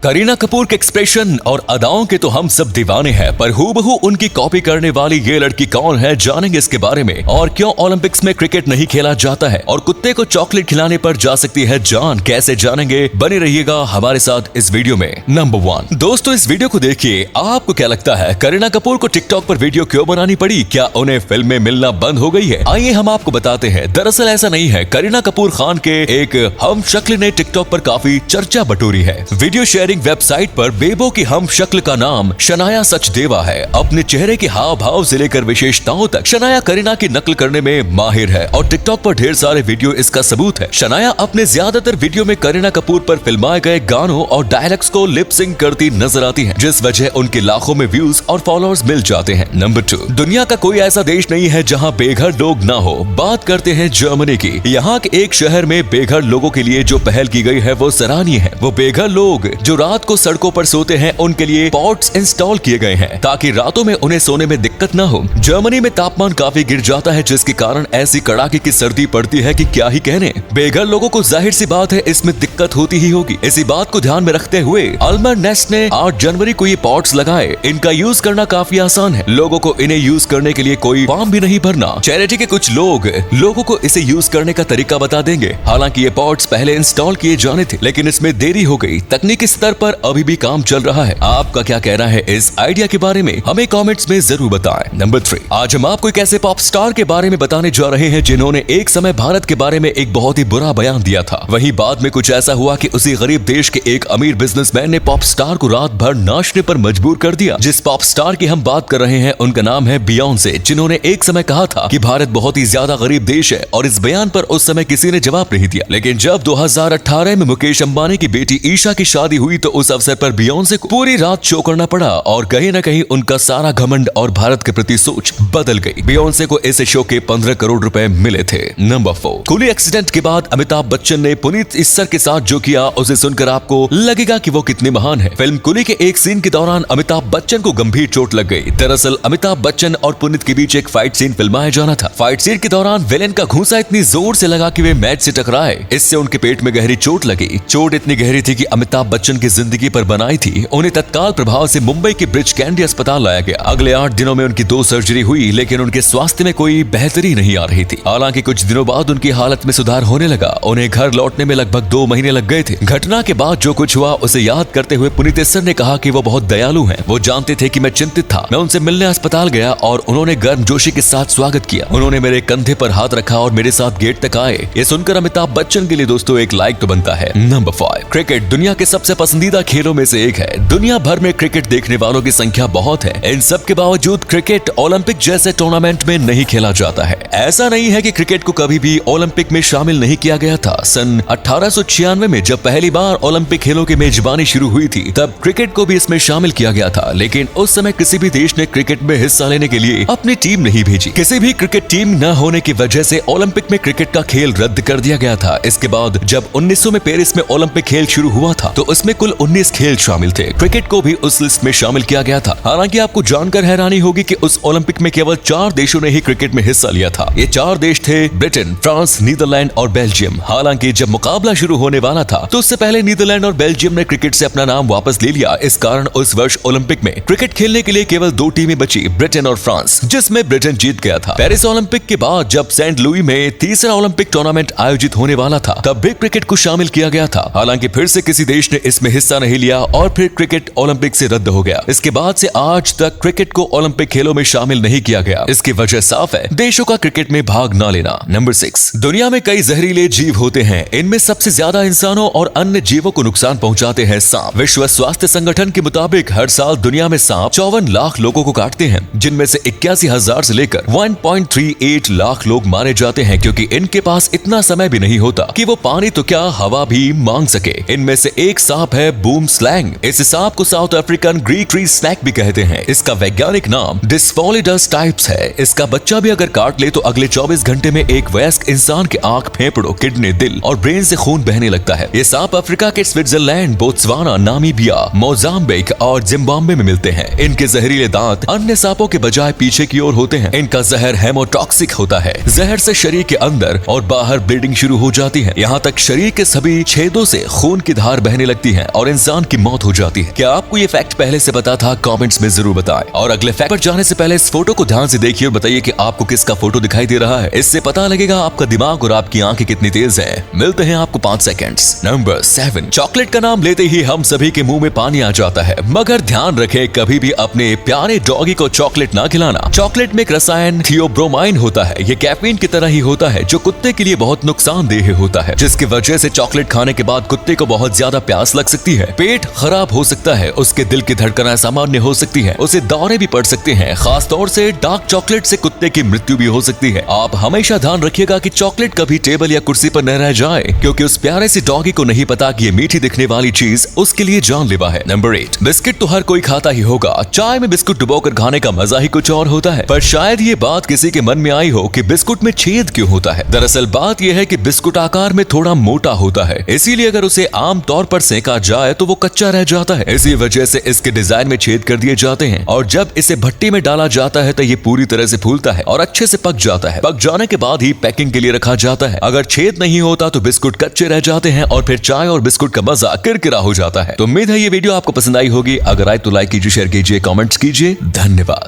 करीना कपूर के एक्सप्रेशन और अदाओं के तो हम सब दीवाने हैं, पर हूबहू उनकी कॉपी करने वाली ये लड़की कौन है, जानेंगे इसके बारे में। और क्यों ओलंपिक्स में क्रिकेट नहीं खेला जाता है और कुत्ते को चॉकलेट खिलाने पर जा सकती है जान, कैसे जानेंगे, बने रहिएगा हमारे साथ इस वीडियो में। नंबर 1 दोस्तों, इस वीडियो को देखिए, आपको क्या लगता है करीना कपूर को टिकटॉक पर वीडियो क्यों बनानी पड़ी? क्या उन्हें फिल्म में मिलना बंद हो गई है? आइए हम आपको बताते हैं। दरअसल ऐसा नहीं है। करीना कपूर खान के एक हम शक्ल ने टिकटॉक पर काफी चर्चा बटोरी है। वीडियो शेयरिंग वेबसाइट पर बेबो की हम शक्ल का नाम शनाया सचदेवा है। अपने चेहरे के हाव भाव से लेकर विशेषताओं तक शनाया करीना की नकल करने में माहिर है और टिकटॉक पर ढेर सारे वीडियो इसका सबूत है। शनाया अपने ज्यादातर वीडियो में करीना कपूर पर फिल्माए गए गानों और डायलॉग्स को लिप सिंक करती नजर आती है, जिस वजह उनके लाखों में व्यूज और फॉलोअर्स मिल जाते हैं। नंबर 2, दुनिया का कोई ऐसा देश नहीं है जहां बेघर लोग ना हो। बात करते हैं जर्मनी की। यहाँ के एक शहर में बेघर लोगों के लिए जो पहल की गई है वो सराहनीय है। वो बेघर लोग जो रात को सड़कों पर सोते हैं, उनके लिए पॉट्स इंस्टॉल किए गए हैं ताकि रातों में उन्हें सोने में दिक्कत ना हो। जर्मनी में तापमान काफी गिर जाता है, जिसके कारण ऐसी कड़ाके की सर्दी पड़ती है कि क्या ही कहने। बेघर लोगों को जाहिर सी बात है इसमें दिक्कत होती ही होगी। इसी बात को ध्यान में रखते हुए अल्मर नेस्ट ने 8 जनवरी को ये पॉट्स लगाए। इनका यूज करना काफी आसान है। लोगों को इन्हें यूज करने के लिए कोई फॉर्म भी नहीं भरना। चैरिटी के कुछ लोग लोगों को इसे यूज करने का तरीका बता देंगे। हालांकि ये पॉट्स पहले इंस्टॉल किए जाने थे, लेकिन इसमें देरी हो गई। तकनीकी स्तर पर अभी भी काम चल रहा है। आपका क्या कहना है इस आइडिया के बारे में? हमें कमेंट्स में जरूर बताएं। नंबर 3, आज हम आपको एक ऐसे पॉप स्टार के बारे में बताने जा रहे हैं जिन्होंने एक समय भारत के बारे में एक बहुत ही बुरा बयान दिया था। वहीं बाद में कुछ ऐसा हुआ कि उसी गरीब देश के एक अमीर बिजनेसमैन ने पॉप स्टार को रात भर नाचने पर मजबूर कर दिया। जिस पॉप स्टार की हम बात कर रहे हैं उनका नाम है बियोंसे, जिन्होंने एक समय कहा था कि भारत बहुत ही ज्यादा गरीब देश है और इस बयान पर उस समय किसी ने जवाब नहीं दिया। लेकिन जब 2018 में मुकेश अंबानी की बेटी ईशा की शादी हुई तो उस अवसर पर बियोंसे को पूरी रात शो करना पड़ा और कहीं न कहीं उनका सारा घमंड और भारत के प्रति सोच बदल गई। बियोंसे को इस शो के 15 करोड़ रुपए मिले थे। नंबर 4, कुली एक्सीडेंट के बाद अमिताभ बच्चन ने पुनीत इस्सर के साथ जो किया उसे सुनकर आपको लगेगा कि वो कितने महान है। फिल्म कुली के एक सीन के दौरान अमिताभ बच्चन को गंभीर चोट लग गई। दरअसल अमिताभ बच्चन और पुनीत के बीच एक फाइट सीन फिल्माया जाना था। फाइट सीन के दौरान विलेन का घूंसा इतनी जोर से लगा कि वे मैच से टकराए। इससे उनके पेट में गहरी चोट लगी। चोट इतनी गहरी थी कि अमिताभ बच्चन की जिंदगी पर बनाई थी। उन्हें तत्काल प्रभाव से मुंबई के ब्रिज कैंडी अस्पताल लाया गया। अगले 8 दिनों में उनकी 2 सर्जरी हुई, लेकिन उनके स्वास्थ्य में कोई बेहतरी नहीं आ रही थी। हालांकि कुछ दिनों बाद उनकी हालत में सुधार होने लगा। उन्हें घर लौटने में लगभग 2 महीने लग गए थे। घटना के बाद जो कुछ हुआ उसे याद करते हुए पुनीत इस्सर ने कहा कि वो बहुत दयालु हैं। वो जानते थे कि मैं चिंतित था। मैं उनसे मिलने अस्पताल गया और उन्होंने गर्मजोशी के साथ स्वागत किया। उन्होंने मेरे कंधे पर हाथ रखा और मेरे साथ गेट तक आए। ये सुनकर अमिताभ बच्चन के लिए दोस्तों एक लाइक तो बनता है। नंबर 5, क्रिकेट दुनिया के सबसे पसंदीदा खेलों में से एक है। दुनिया भर में क्रिकेट देखने वालों की संख्या बहुत है। इन सब के बावजूद क्रिकेट ओलंपिक जैसे टूर्नामेंट में नहीं खेला जाता है। ऐसा नहीं है कि क्रिकेट को कभी भी ओलंपिक में शामिल नहीं किया गया था। सन 1896 में जब पहली बार ओलंपिक खेलों की मेजबानी शुरू हुई थी, तब क्रिकेट को भी इसमें शामिल किया गया था। लेकिन उस समय किसी भी देश ने क्रिकेट में हिस्सा लेने के लिए अपनी टीम नहीं भेजी। किसी भी क्रिकेट टीम न होने की वजह से ओलंपिक में क्रिकेट का खेल रद्द कर दिया गया था। इसके बाद जब 1900 में पेरिस में ओलंपिक खेल शुरू हुआ था तो उसमें कुल 19 खेल शामिल थे। क्रिकेट को भी उस लिस्ट में शामिल किया गया था। हालांकि आपको जानकर हैरानी होगी कि उस ओलंपिक में केवल 4 देशों ने ही क्रिकेट में हिस्सा लिया था। ये 4 देश थे ब्रिटेन, फ्रांस, नीदरलैंड और बेल्जियम। हालांकि जब मुकाबला शुरू होने वाला था तो उससे पहले नीदरलैंड और बेल्जियम ने क्रिकेट से अपना नाम वापस ले लिया। इस कारण उस वर्ष ओलंपिक में क्रिकेट खेलने के लिए केवल 2 टीमें बची, ब्रिटेन और फ्रांस, जिसमें ब्रिटेन जीत गया था। पेरिस ओलंपिक के बाद जब सेंट लुई में तीसरा ओलंपिक टूर्नामेंट आयोजित होने वाला था, तब भी क्रिकेट को शामिल किया गया था। हालांकि फिर से किसी देश ने इसमें हिस्सा नहीं लिया और फिर क्रिकेट ओलंपिक से रद्द हो गया। इसके बाद से आज तक क्रिकेट को ओलंपिक खेलों में शामिल नहीं किया गया। इसकी वजह साफ है, देशों का क्रिकेट में भाग न लेना। नंबर 6, दुनिया में कई जहरीले जीव होते हैं। इनमें सबसे ज्यादा इंसानों और अन्य जीवों को नुकसान पहुंचाते हैं सांप। विश्व स्वास्थ्य संगठन के मुताबिक हर साल दुनिया में सांप 54 लाख लोगों को काटते हैं, जिनमें से 81,000 से लेकर 1.38 लाख लोग मारे जाते हैं, क्योंकि इनके पास इतना समय भी नहीं होता कि वो पानी तो क्या हवा भी मांग सके। इनमें से एक सांप है बूम स्लैंग। इस सांप को south African green tree snake भी कहते हैं। इसका वैज्ञानिक नाम डिस्फोलिडस टाइप्स है। इसका बच्चा भी अगर काट ले तो अगले 24 घंटे में एक वयस्क इंसान के आंख, फेफड़ों, किडनी, दिल और ब्रेन से खून बहने लगता है। ये सांप अफ्रीका के स्विट्जरलैंड, बोत्सवाना, नामीबिया, मोजाम्बिक और जिम्बाब्वे में मिलते हैं। इनके जहरीले दांत अन्य सांपों के बजाय पीछे की ओर होते हैं। इनका जहर हेमोटॉक्सिक होता है। जहर से शरीर के अंदर और बाहर ब्लीडिंग शुरू हो जाती है। यहाँ तक शरीर के सभी छेदों से खून की धार बहने लगती है और इंसान की मौत हो जाती है। क्या आपको ये फैक्ट पहले से पता था? कमेंट्स में जरूर बताएं। और अगले फैक्ट पर जाने से पहले इस फोटो को ध्यान से देखिए और बताइए कि आपको किसका फोटो दिखाई दे रहा है। इससे पता लगेगा आपका दिमाग और आपकी आंखें कितनी तेज है। मिलते हैं आपको 5 सेकंड्स। नंबर 7। चॉकलेट का नाम लेते ही हम सभी के मुंह में पानी आ जाता है, मगर ध्यान रखें कभी भी अपने प्यारे डॉगी को चॉकलेट ना खिलाना। चॉकलेट में एक रसायन थियोब्रोमाइन होता है। ये कैफीन की तरह ही होता है जो कुत्ते के लिए बहुत नुकसानदेह होता है, जिसकी वजह से चॉकलेट खाने के बाद कुत्ते को बहुत ज्यादा प्यास लग सकती है, पेट खराब हो सकता है, उसके दिल की धड़कन असामान्य हो सकती है, उसे दौरे भी पड़ सकते हैं। खास तौर से डार्क चॉकलेट से कुत्ते की मृत्यु भी हो सकती है। आप हमेशा ध्यान रखिएगा कि चॉकलेट कभी टेबल या कुर्सी पर न रह जाए, क्योंकि उस प्यारे से डॉगी को नहीं पता कि ये मीठी दिखने वाली चीज उसके लिए जानलेवा है। नंबर 8। बिस्किट तो हर कोई खाता ही होगा। चाय में बिस्कुट डुबोकर खाने का मजा ही कुछ और होता है, पर शायद ये बात किसी के मन में आई हो कि बिस्कुट में छेद क्यों होता है। दरअसल बात यह है कि बिस्कुट आकार में थोड़ा मोटा होता है, इसीलिए अगर उसे आम तौर पर सेका जाए तो वो कच्चा रह जाता है। इसी वजह से इसके डिजाइन में छेद कर दिए जाते हैं, और जब इसे भट्टी में डाला जाता है तो ये पूरी तरह से फूलता है और अच्छे से पक जाता है। पक जाने के बाद ही पैकिंग के लिए रखा जाता है। अगर छेद नहीं होता तो बिस्कुट कच्चे रह जाते हैं और फिर चाय और बिस्कुट का मजा किरकिरा हो जाता है। तो उम्मीद है ये वीडियो आपको पसंद आई होगी। अगर आए तो लाइक कीजिए, शेयर कीजिए, कमेंट्स कीजिए। धन्यवाद।